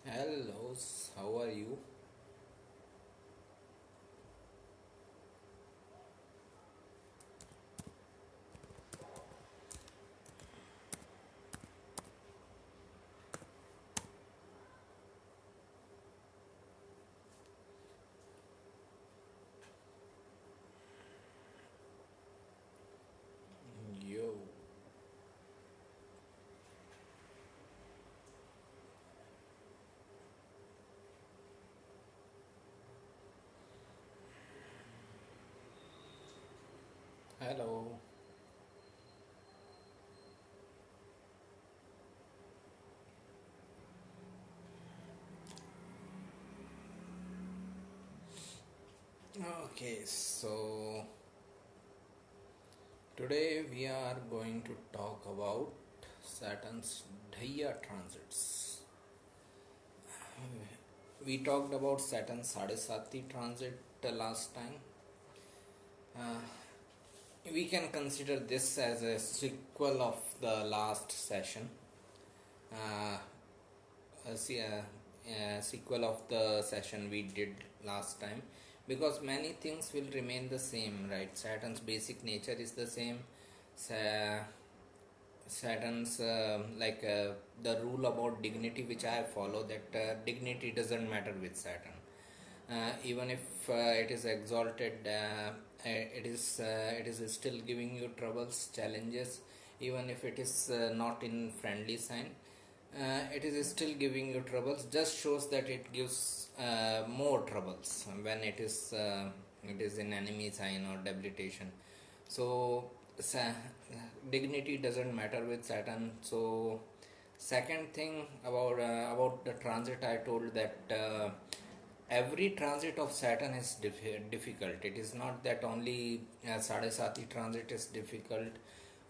Hello, how are you? Yo. Hello. Okay, so today we are going to talk about Saturn's Dhaiya transits. We talked about Saturn's Sadesati transit last time. Uh, we can consider this as a sequel of the last session. Uh, a sequel of the session we did last time, because many things will remain the same, right? Saturn's basic nature is the same. Sa- Saturn's the rule about dignity which I follow, that dignity doesn't matter with Saturn. Even if it is exalted, it is still giving you troubles, challenges. Even if it is not in friendly sign, it is still giving you troubles. Just shows that it gives more troubles when it is in enemy sign or debilitation. So dignity doesn't matter with Saturn. So second thing about the transit, I told that every transit of Saturn is difficult. It is not that only Sadesati transit is difficult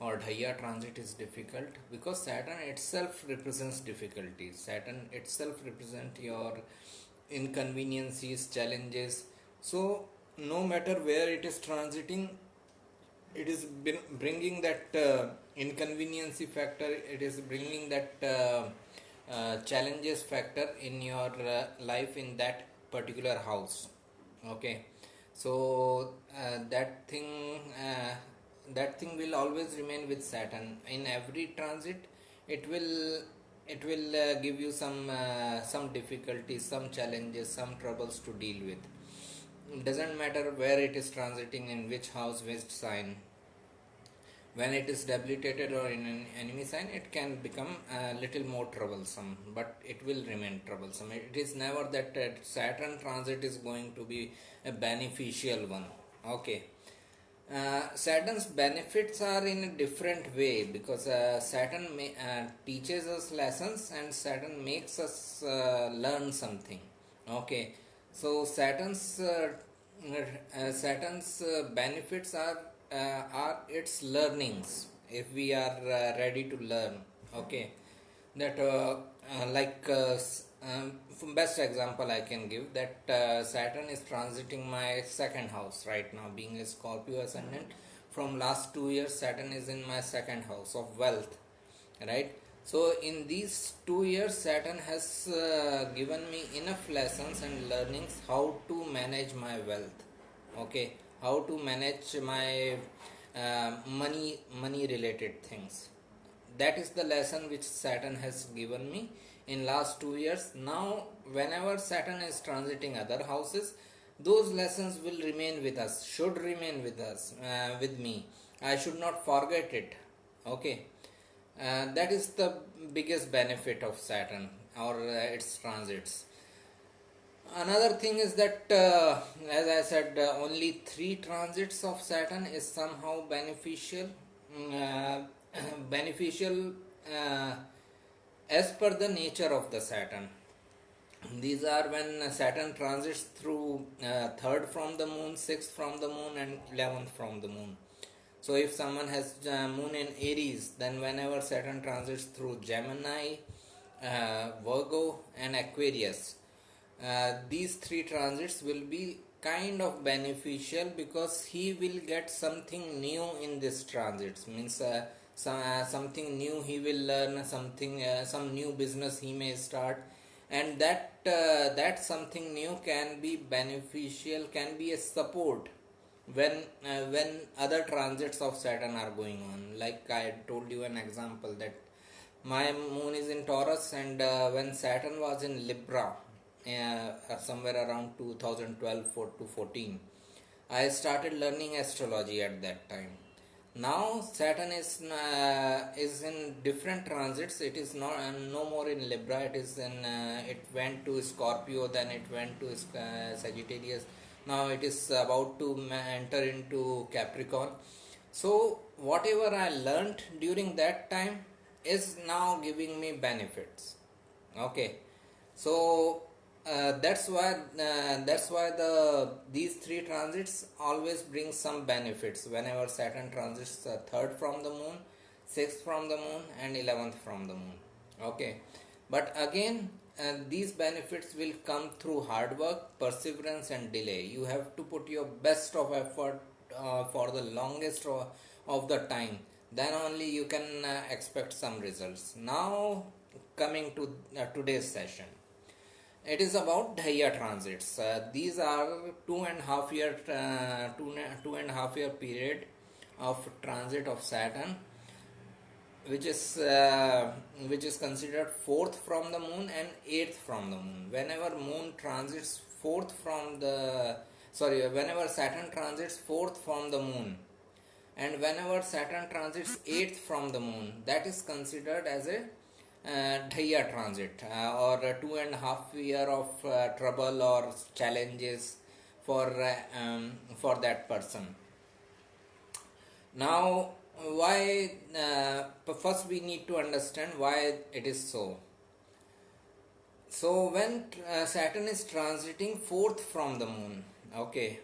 or Dhaiya transit is difficult, because Saturn itself represents difficulties. Saturn itself represents your inconveniences, challenges. So no matter where it is transiting, it is bringing that inconvenience factor, it is bringing that challenges factor in your life in that particular house. Okay, so that thing will always remain with Saturn in every transit. It will it will give you some difficulties, some challenges, some troubles to deal with. It doesn't matter where it is transiting, in which house, which sign. When it is debilitated or in an enemy sign, it can become a little more troublesome, but it will remain troublesome. It is never that Saturn transit is going to be a beneficial one. Okay. Saturn's benefits are in a different way, because teaches us lessons, and Saturn makes us learn something. Okay, so benefits are its learnings, if we are ready to learn. Okay, that from best example I can give, that Saturn is transiting my second house right now, being a Scorpio ascendant. From last 2 years, Saturn is in my second house of wealth, right? So in these 2 years, Saturn has given me enough lessons and learnings how to manage my wealth. Okay, how to manage my money related things. That is the lesson which Saturn has given me in last 2 years. Now whenever Saturn is transiting other houses, those lessons will remain with us, should remain with us, with me. I should not forget it. Okay, that is the biggest benefit of Saturn or its transits. Another thing is that, as I said, only three transits of Saturn is somehow beneficial. Beneficial uh, as per the nature of the Saturn. These are when Saturn transits through third from the moon, sixth from the moon, and 11th from the moon. So if someone has moon in Aries, then whenever Saturn transits through Gemini, Virgo, and Aquarius, these three transits will be kind of beneficial, because he will get something new in this transits. Means something new he will learn, something some new business he may start, and that something new can be beneficial, can be a support when other transits of Saturn are going on. Like I told you an example that my moon is in Taurus, and when Saturn was in Libra, somewhere around 2012 to 14, I started learning astrology at that time. Now Saturn is in different transits. It is not no more in Libra. It is in it went to Scorpio, then it went to Sagittarius. Now it is about to enter into Capricorn. So whatever I learnt during that time is now giving me benefits. Okay, so that's why these three transits always bring some benefits. Whenever Saturn transits third from the moon, sixth from the moon, and 11th from the moon. Okay, but again, these benefits will come through hard work, perseverance, and delay. You have to put your best of effort for the longest of the time. Then only you can expect some results. Now, coming to today's session, it is about Dhaiya transits. These are 2.5 year period of transit of Saturn, which is considered fourth from the moon and eighth from the moon. Whenever Saturn transits fourth from the moon, and whenever Saturn transits eighth from the moon, that is considered as a Dhaiya transit, or 2.5 year of trouble or challenges for that person. Now, why? First, we need to understand why it is so. So, when Saturn is transiting fourth from the moon, okay,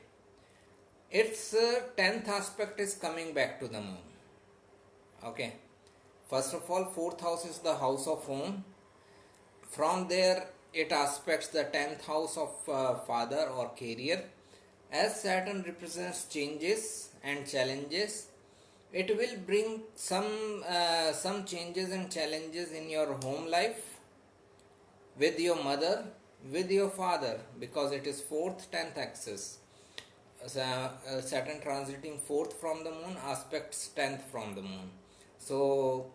its 10th aspect is coming back to the moon. Okay. First of all, fourth house is the house of home. From there, it aspects the 10th house of father or career. As Saturn represents changes and challenges, it will bring some changes and challenges in your home life, with your mother, with your father, because it is 4th 10th axis. Saturn transiting 4th from the moon aspects 10th from the moon. So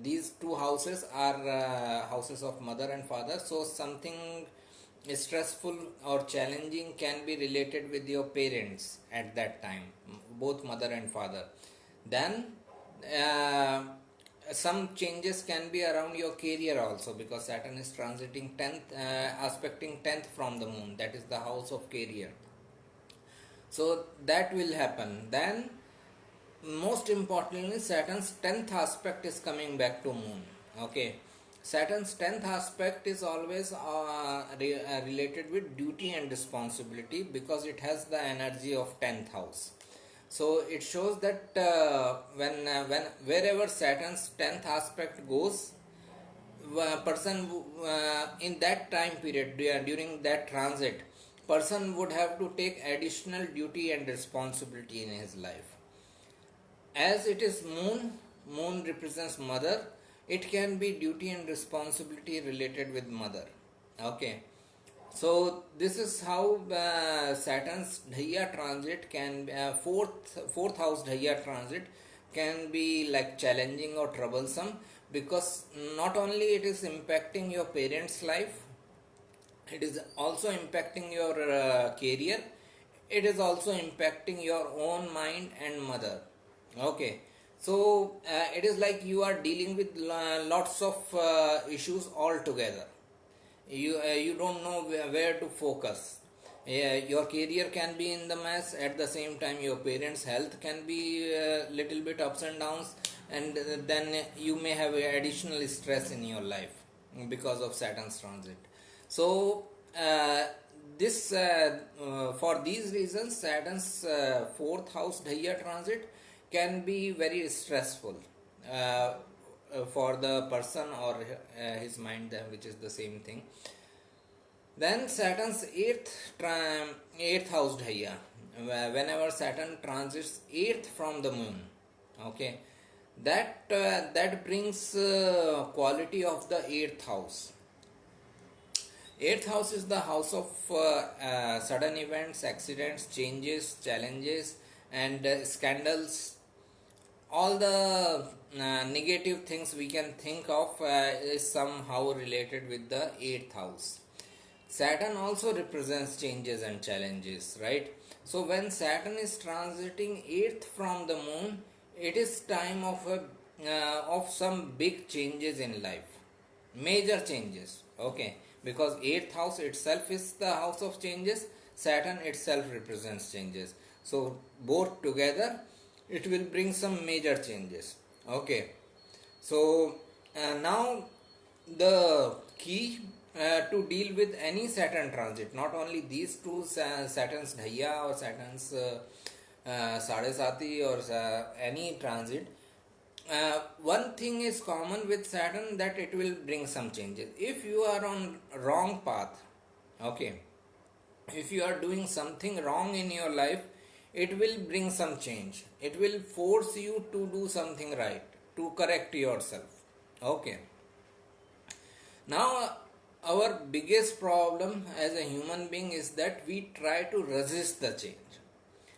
these two houses are houses of mother and father. So something stressful or challenging can be related with your parents at that time, both mother and father. Then some changes can be around your career also, because Saturn is transiting 10th, aspecting 10th from the moon. That is the house of career. So that will happen. Then most importantly, Saturn's 10th aspect is coming back to moon. Okay, Saturn's 10th aspect is always related with duty and responsibility, because it has the energy of 10th house. So it shows that when wherever Saturn's 10th aspect goes, person in that time period, during that transit, person would have to take additional duty and responsibility in his life. As it is moon represents mother, it can be duty and responsibility related with mother. Okay, so this is how Saturn's Dhaiya transit can fourth house Dhaiya transit can be like challenging or troublesome, because not only it is impacting your parents' life, it is also impacting your career, it is also impacting your own mind and mother. Okay, so it is like you are dealing with lots of issues all together. You don't know where to focus. Your career can be in the mess, at the same time your parents' health can be little bit ups and downs, and then you may have additional stress in your life because of Saturn's transit. So this for these reasons, Saturn's fourth house Dhaiya transit can be very stressful for the person or his mind, which is the same thing. Then Saturn's eighth house Dhaiya, whenever Saturn transits eighth from the moon, okay, that brings quality of the eighth house. Eighth house is the house of sudden events, accidents, changes, challenges, and scandals. All the negative things we can think of is somehow related with the eighth house. Saturn also represents changes and challenges, right? So when Saturn is transiting eighth from the moon, it is time of some big changes in life, major changes. Okay, because eighth house itself is the house of changes. Saturn itself represents changes. So both together, it will bring some major changes. Okay, so now the key to deal with any Saturn transit, not only these two, Saturn's Dhaiya or Saturn's Sade Sati or any transit, one thing is common with Saturn, that it will bring some changes. If you are on wrong path, okay, if you are doing something wrong in your life, it will bring some change. It will force you to do something right, to correct yourself. Okay. Now, our biggest problem as a human being is that we try to resist the change.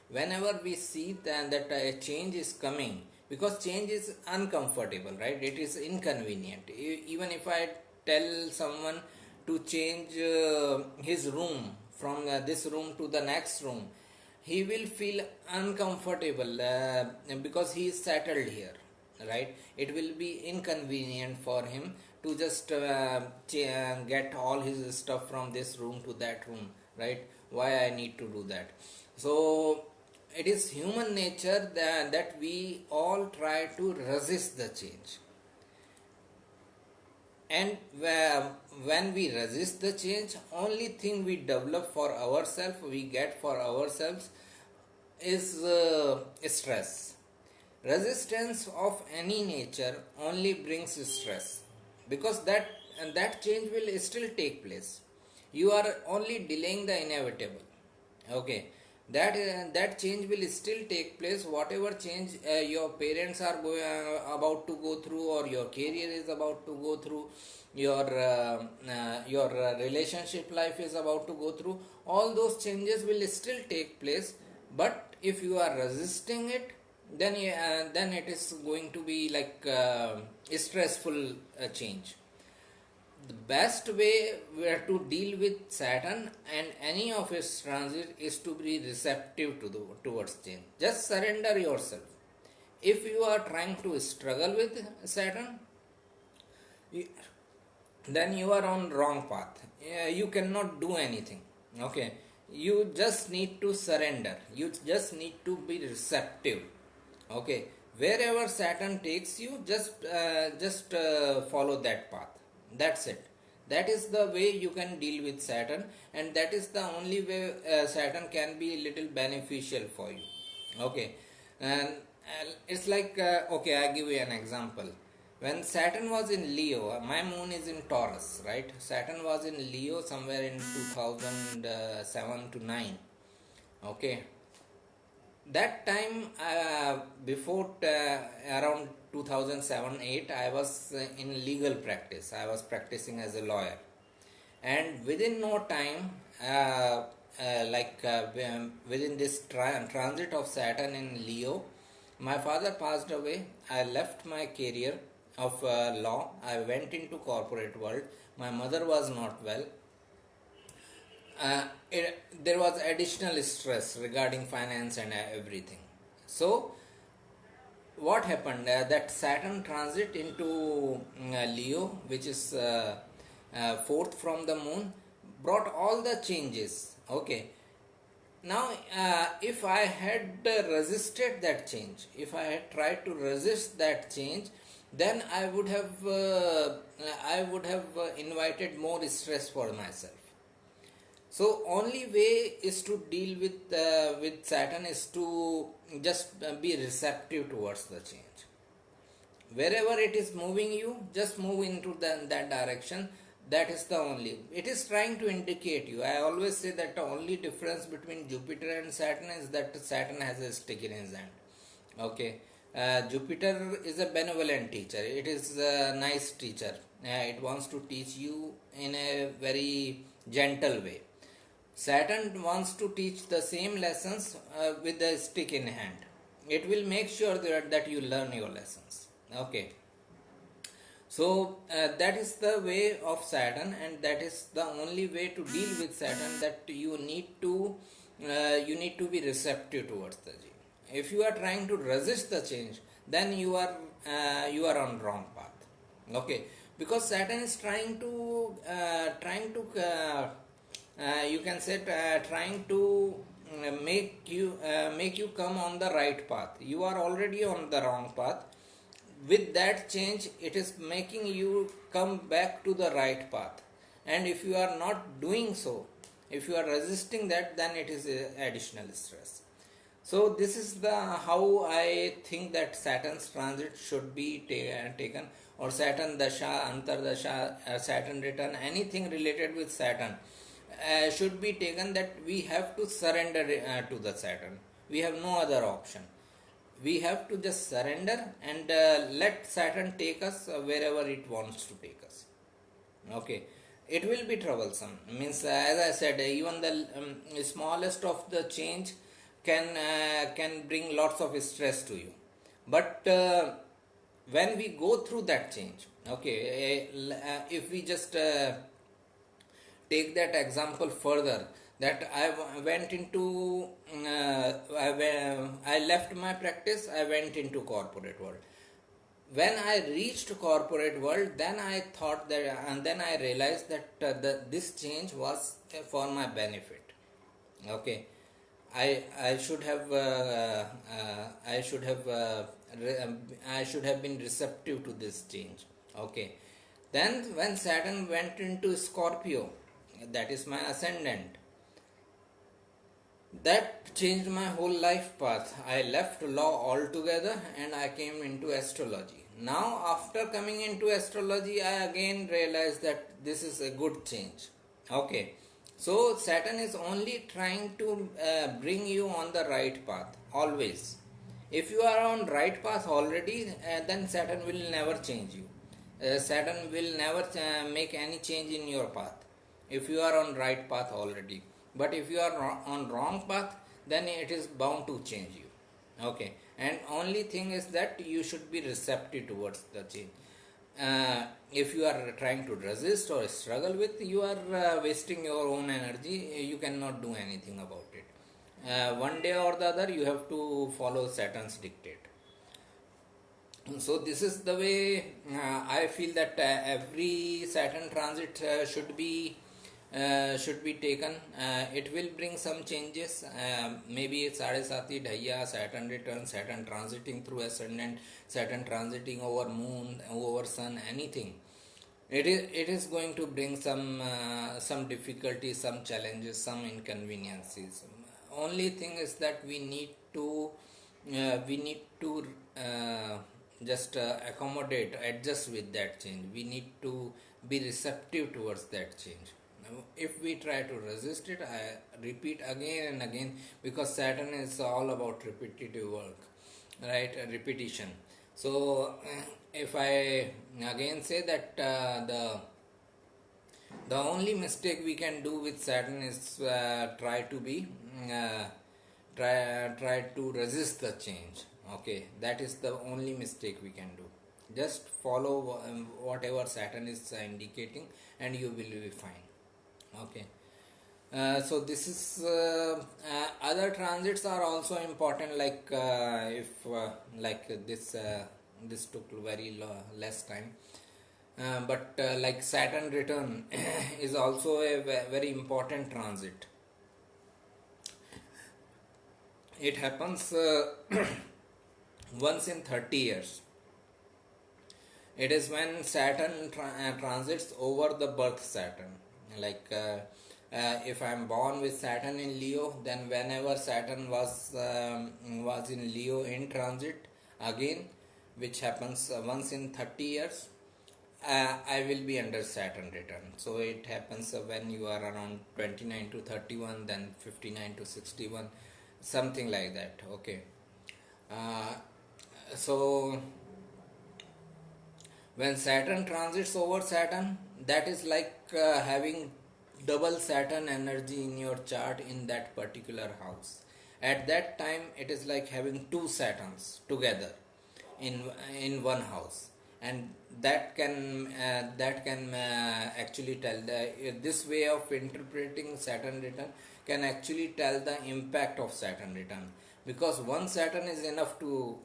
Whenever we see that a change is coming, because change is uncomfortable, right? It is inconvenient. Even if I tell someone to change his room from this room to the next room, he will feel uncomfortable because he is settled here, right? It will be inconvenient for him to just get all his stuff from this room to that room, right? Why I need to do that? So it is human nature that we all try to resist the change. And when we resist the change, only thing we develop for ourselves, we get for ourselves, is stress. Resistance of any nature only brings stress, because that change will still take place. You are only delaying the inevitable. Okay, that change will still take place. Whatever change your parents are about to go through, or your career is about to go through, your relationship life is about to go through, all those changes will still take place. But if you are resisting it, then it is going to be like a stressful change. The best way where to deal with Saturn and any of its transit is to be receptive towards change. Just surrender yourself. If you are trying to struggle with Saturn, then you are on wrong path. You cannot do anything. Okay, you just need to surrender. You just need to be receptive. Okay, wherever Saturn takes you, just follow that path. That's it. That is the way you can deal with Saturn, and that is the only way Saturn can be a little beneficial for you. Okay, and it's like okay, I give you an example. When Saturn was in Leo, my moon is in Taurus, right? Saturn was in Leo somewhere in 2007 to 9. Okay, that time before around 2007-8, I was in legal practice. I was practicing as a lawyer, and within no time, within this transit of Saturn in Leo, my father passed away. I left my career of law. I went into corporate world. My mother was not well. There was additional stress regarding finance and everything. So what happened, that Saturn transit into Leo, which is fourth from the moon, brought all the changes. Okay, now if I had resisted that change, if I had tried to resist that change, then I would have invited more stress for myself. So only way is to deal with Saturn is to just be receptive towards the change. Wherever it is moving you, just move into that direction. That is the only. It is trying to indicate you. I always say that the only difference between Jupiter and Saturn is that Saturn has a stick in his hand. Okay, Jupiter is a benevolent teacher. It is a nice teacher. It wants to teach you in a very gentle way. Saturn wants to teach the same lessons with the stick in hand. It will make sure that you learn your lessons. Okay. So that is the way of Saturn, and that is the only way to deal with Saturn. That you need to be receptive towards the change. If you are trying to resist the change, then you are on wrong path. Okay, because Saturn is you can say trying to make you come on the right path. You are already on the wrong path. With that change, it is making you come back to the right path. And if you are not doing so, if you are resisting that, then it is additional stress. So this is the how I think that Saturn's transit should be taken, or Saturn dasha, antardasha, Saturn return, anything related with Saturn should be taken, that we have to surrender to the Saturn. We have no other option. We have to just surrender and let Saturn take us wherever it wants to take us. Okay, it will be troublesome. Means, as I said, even the smallest of the change can bring lots of stress to you. But when we go through that change, okay, if we just take that example further, that I went into I left my practice, I went into corporate world. When I reached corporate world, then I thought that, and then I realized that this change was for my benefit. Okay, I should have I should have been receptive to this change. Okay, then when Saturn went into Scorpio, that is my ascendant, that changed my whole life path. I left law altogether and I came into astrology. Now, after coming into astrology, I again realized that this is a good change. Okay, so Saturn is only trying to bring you on the right path always. If you are on right path already, then Saturn will never change you. Saturn will never make any change in your path if you are on right path already. But if you are on wrong path, then it is bound to change you. Okay, and only thing is that you should be receptive towards the change. If you are trying to resist or struggle with, you are wasting your own energy. You cannot do anything about it. One day or the other, you have to follow Saturn's dictate. So this is the way I feel that every Saturn transit should be taken. It will bring some changes. Maybe Sadesati, Dhaiya, Saturn return, Saturn transiting through ascendant, Saturn transiting over moon, over sun, anything. It is going to bring some difficulties, some challenges, some inconveniences. Only thing is that we need to just accommodate, adjust with that change. We need to be receptive towards that change. If we try to resist it, I repeat again and again, because Saturn is all about repetitive work, right? Repetition. So if I again say that the only mistake we can do with Saturn is try to resist the change. Okay, that is the only mistake we can do. Just follow whatever Saturn is indicating, and you will be fine. Okay, so this is other transits are also important, like this took very less time, but like Saturn return is also a very important transit. It happens once in 30 years. It is when Saturn transits over the birth Saturn. Like if I am born with Saturn in Leo, then whenever Saturn was in Leo in transit again, which happens once in 30 years, I will be under Saturn return. So it happens when you are around 29 to 31, then 59 to 61, something like that. Okay. So when Saturn transits over Saturn, that is like having double Saturn energy in your chart in that particular house. At that time, it is like having two Saturns together in in one house, and that can actually tell this way of interpreting Saturn return can actually tell the impact of Saturn return, because one Saturn is enough to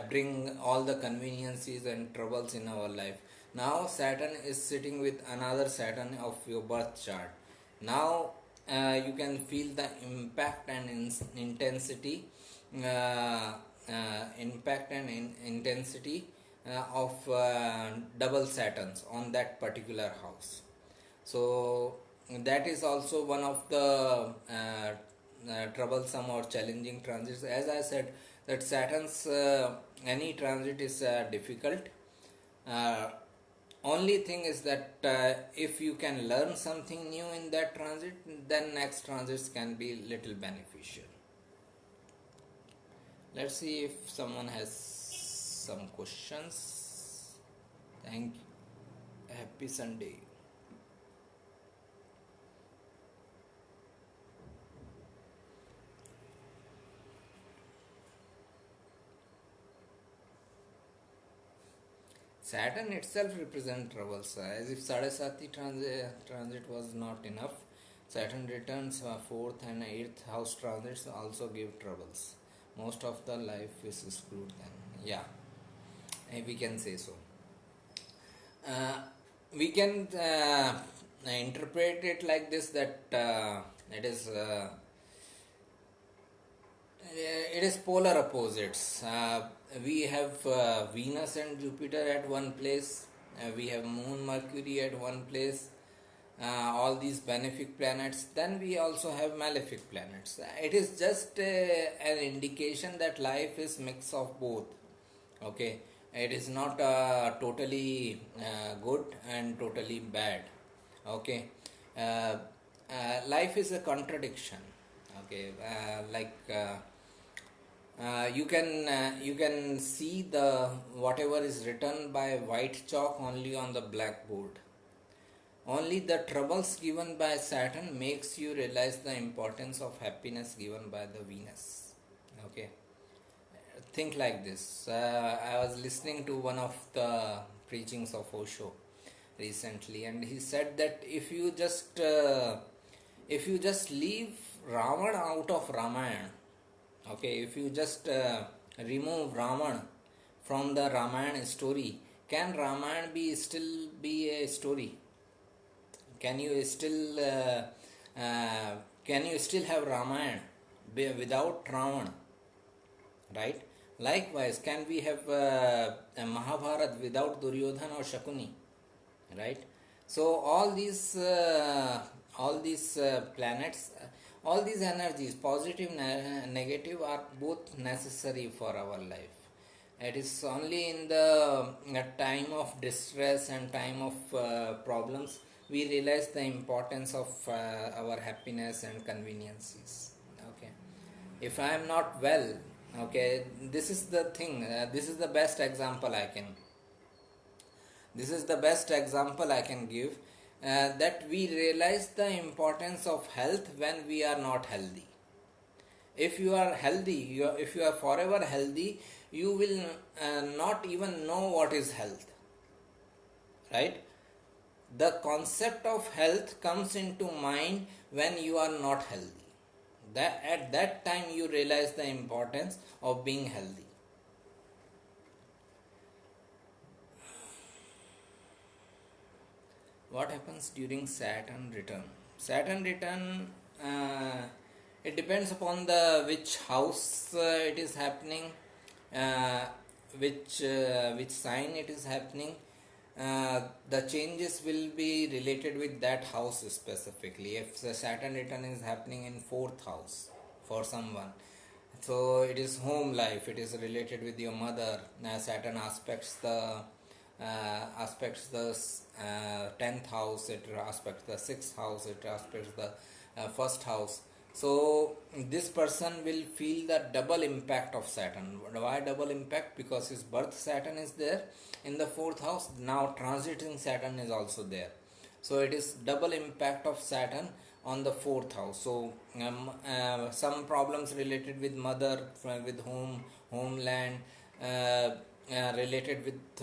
bring all the conveniences and troubles in our life. Now Saturn is sitting with another Saturn of your birth chart. Now you can feel the impact and intensity, of double Saturns on that particular house. So that is also one of the troublesome or challenging transits. As I said, that Saturn's any transit is difficult. uh, Only thing is that if you can learn something new in that transit, then next transits can be little beneficial. Let's see if someone has some questions. Thank you. Happy Sunday. Saturn itself represents troubles. As if Sadasati transit was not enough, Saturn returns 4th and 8th house transits also give troubles. Most of the life is screwed then. Yeah, we can say so. Uh, we can interpret it like this, that it is polar opposites. We have Venus and Jupiter at one place. We have Moon, Mercury at one place. All these benefic planets. Then we also have malefic planets. It is just an indication that life is mix of both. Okay, it is not totally good and totally bad. Okay, uh, life is a contradiction. Okay, you can see the whatever is written by white chalk only on the blackboard. Only the troubles given by Saturn makes you realize the importance of happiness given by the Venus. Okay, think like this. I was listening to one of the preachings of Osho recently, and he said that if you just leave Ravan out of Ramayana, okay, if you just remove Ravan from the Ramayana story, can Ramayana still be a story? Can you still have Ramayana without Ravan? Right? Likewise, can we have a Mahabharat without Duryodhana or Shakuni? Right? So all these planets, all these energies, positive and negative, are both necessary for our life. It is only in the time of distress and time of problems we realize the importance of our happiness and conveniences. Okay, if I am not well, okay, this is the thing. This is the best example I can. This is the best example I can give. That we realize the importance of health when we are not healthy. If you are healthy, if you are forever healthy, you will not even know what is health. Right? The concept of health comes into mind when you are not healthy. At that time you realize the importance of being healthy. What happens during Saturn return? Saturn return, uh, it depends upon the which house it is happening, uh, which sign it is happening. The changes will be related with that house specifically. If the Saturn return is happening in 4th house for someone, so it is home life, it is related with your mother. Saturn aspects the 10th house, it aspects the 6th house, it aspects the first house. So this person will feel the double impact of Saturn. Why double impact? Because his birth Saturn is there in the fourth house. Now transiting Saturn is also there. So it is double impact of Saturn on the fourth house. So some problems related with mother, with home, homeland, related with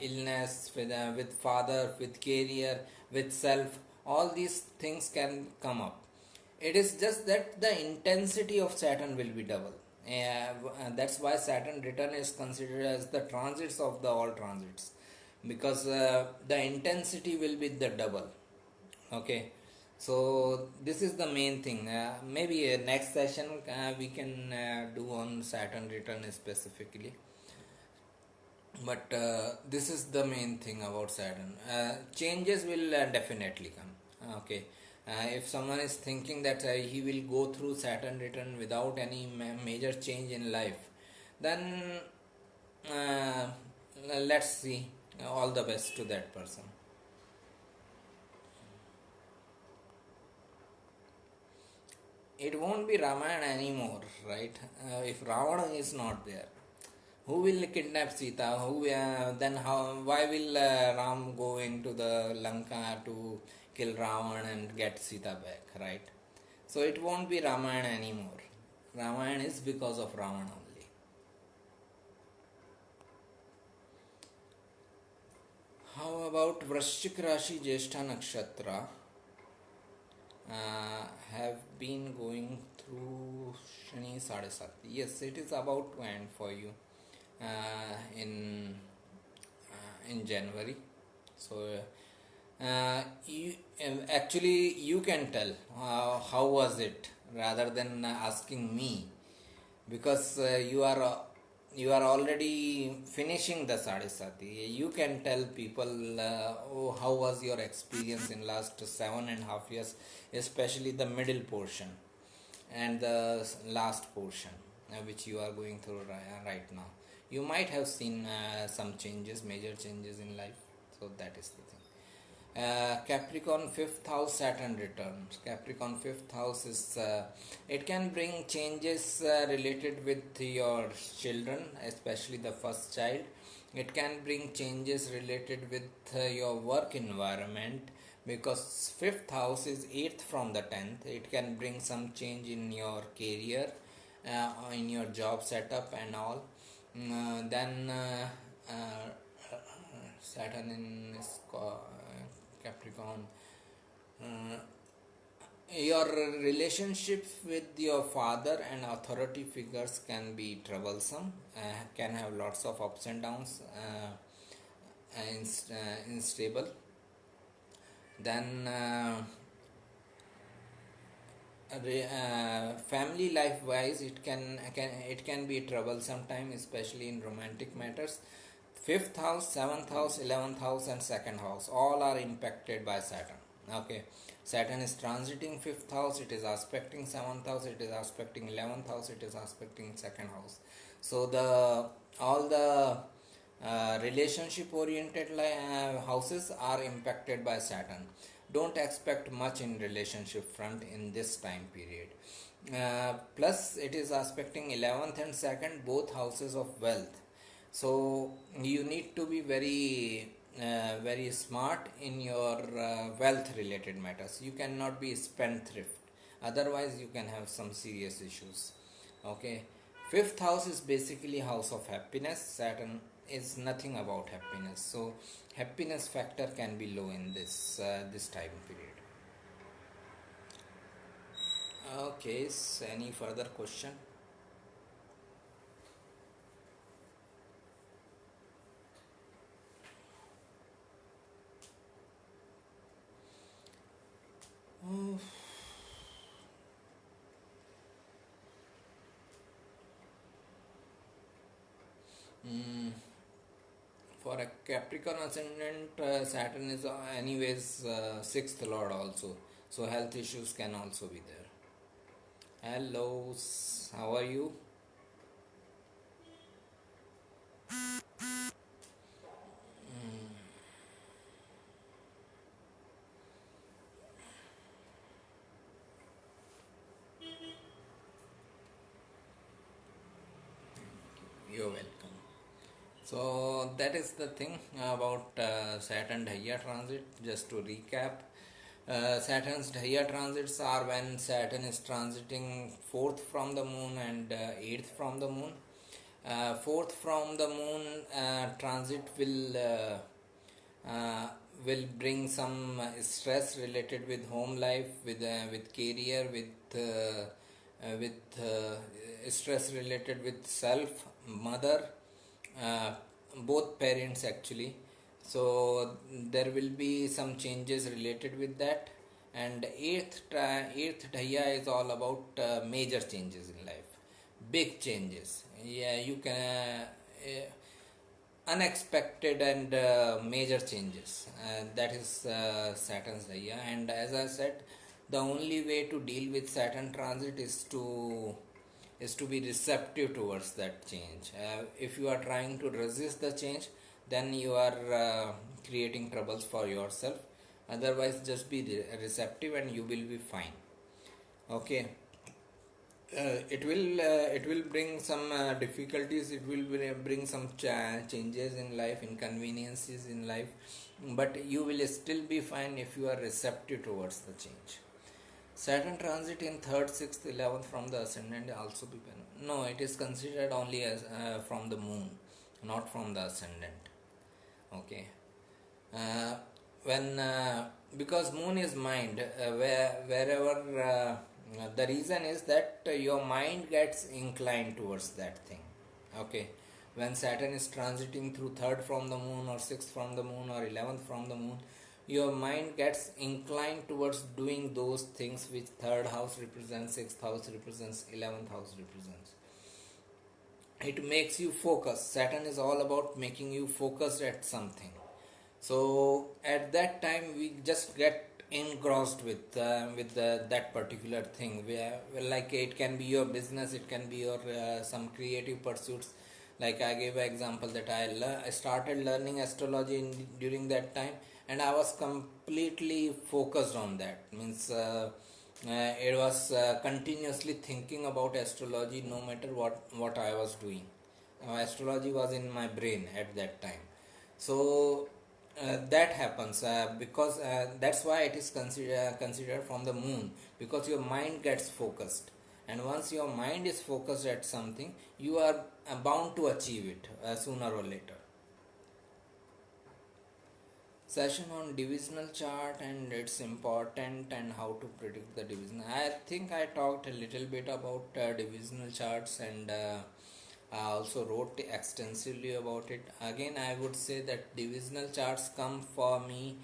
illness, with father, with career, with self. All these things can come up. It is just that the intensity of Saturn will be double. That's why Saturn return is considered as the transits of the all transits, because the intensity will be the double. Okay, so this is the main thing. Maybe next session we can do on Saturn return specifically. But this is the main thing about Saturn. Changes will definitely come. Okay. If someone is thinking that he will go through Saturn return without any major change in life, then uh, let's see. All the best to that person. It won't be Ramayana anymore, right? If Ravana is not there, who will kidnap Sita? Who then how? Why will Ram go into the Lanka to kill Ravan and get Sita back? Right. So it won't be Ramayana anymore. Ramayana is because of Ravan only. How about Vrashchik Rashi Jeshta Nakshatra? Have been going through Shani Sadesat. Yes, it is about to end for you in January. So you actually you can tell how was it rather than asking me, because you are already finishing the Sadesati. You can tell people, oh, how was your experience in last 7.5 years, especially the middle portion and the last portion which you are going through right now. You might have seen some changes, major changes in life. So that is the thing. Capricorn fifth house Saturn returns. Capricorn fifth house is it can bring changes related with your children, especially the first child. It can bring changes related with your work environment, because fifth house is eighth from the 10th. It can bring some change in your career, in your job setup and all. Then Saturn in Capricorn. Uh, your relationships with your father and authority figures can be troublesome, can have lots of ups and downs, unstable. Then family life wise, it can be trouble sometimes, especially in romantic matters. Fifth house, seventh house, 11th house, and second house all are impacted by Saturn. Okay, Saturn is transiting fifth house, it is aspecting seventh house, it is aspecting 11th house, it is aspecting second house. So the all the relationship oriented houses are impacted by Saturn. Don't expect much in relationship front in this time period. Plus it is aspecting 11th and 2nd, both houses of wealth. So you need to be very smart in your wealth related matters. You cannot be spendthrift, otherwise you can have some serious issues. Okay, fifth house is basically house of happiness. Saturn is nothing about happiness, so happiness factor can be low in this time period. Okay, so any further question? Oh, mm, for a Capricorn ascendant, Saturn is anyways sixth lord also, so health issues can also be there. Hello, how are you? So that is the thing about Saturn Dhaiya transit. Just to recap, Saturn's Dhaiya transits are when Saturn is transiting fourth from the moon and eighth from the moon. Fourth from the moon transit will bring some stress related with home life, with career, with stress related with self, mother, uh, both parents actually. So there will be some changes related with that. And eighth dhaya is all about major changes in life, big changes. Yeah, you can unexpected and major changes. That is Saturn's dhaya. And as I said, the only way to deal with Saturn transit is to be receptive towards that change. If you are trying to resist the change, then you are creating troubles for yourself. Otherwise, just be receptive and you will be fine. Okay. It will bring some difficulties. It will bring some changes in life, inconveniences in life, but you will still be fine if you are receptive towards the change. Saturn transit in 3rd, 6th, 11th from the ascendant also be no, it is considered only as from the moon, not from the ascendant. Okay. uh, when Because moon is mind, wherever the reason is that your mind gets inclined towards that thing. Okay. When Saturn is transiting through 3rd from the moon or 6th from the moon or 11th from the moon, your mind gets inclined towards doing those things which 3rd house represents, 6th house represents, 11th house represents. It makes you focus. Saturn is all about making you focused at something. So at that time we just get engrossed with that particular thing. Where, like, it can be your business, it can be your some creative pursuits. Like I gave an example that I started learning astrology during that time, and I was completely focused on that. Means it was continuously thinking about astrology, no matter what I was doing. Astrology was in my brain at that time. So that happens because that's why it is considered from the moon, because your mind gets focused, and once your mind is focused at something, you are bound to achieve it sooner or later. Session on divisional chart and its important and how to predict the division. I think I talked a little bit about divisional charts, and I also wrote extensively about it. Again, I would say that divisional charts come for me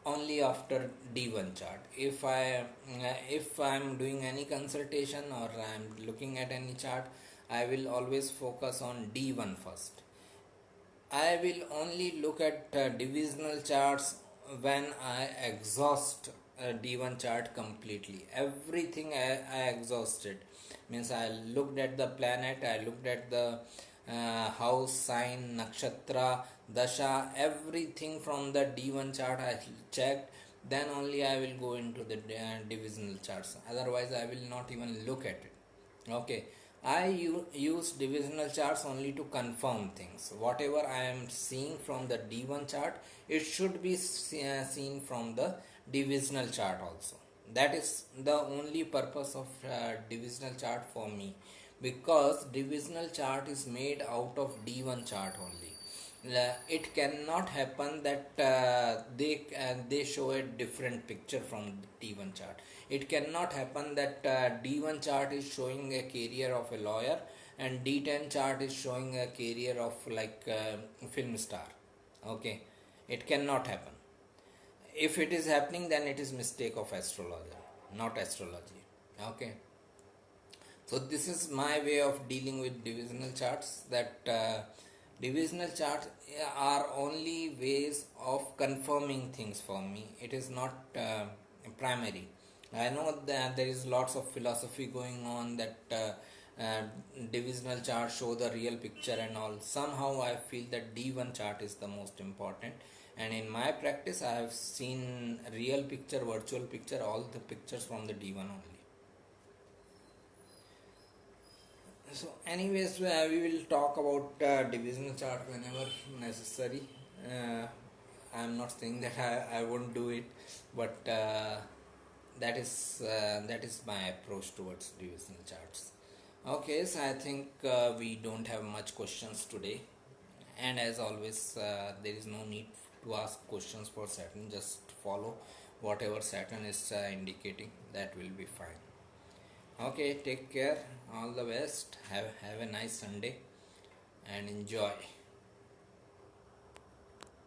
only after D1 chart. If I'm doing any consultation or I'm looking at any chart, I will always focus on D1 first. I will only look at divisional charts when I exhaust a D1 chart completely. Everything I exhausted. Means I looked at the planet, I looked at the house, sign, nakshatra, dasha, everything from the D1 chart I checked. Then only I will go into the divisional charts. Otherwise, I will not even look at it. Okay. Use divisional charts only to confirm things. Whatever I am seeing from the D1 chart, it should be seen from the divisional chart also. That is the only purpose of divisional chart for me, because divisional chart is made out of D1 chart only. It cannot happen that they show a different picture from D1 chart. It cannot happen that D1 chart is showing a career of a lawyer and D10 chart is showing a career of like film star. Okay, it cannot happen. If it is happening, then it is mistake of astrologer, not astrology. Okay. So this is my way of dealing with divisional charts. That divisional charts are only ways of confirming things for me. It is not primary. I know that there is lots of philosophy going on that divisional charts show the real picture and all. Somehow I feel that D1 chart is the most important. And in my practice, I have seen real picture, virtual picture, all the pictures from the D1 only. So anyways, we will talk about divisional chart whenever necessary. uh, I'm not saying that I won't do it, but that is my approach towards divisional charts. Okay, so I think we don't have much questions today, and as always, there is no need to ask questions for Saturn. Just follow whatever Saturn is indicating. That will be fine. Okay, take care. All the best. Have a nice Sunday and enjoy.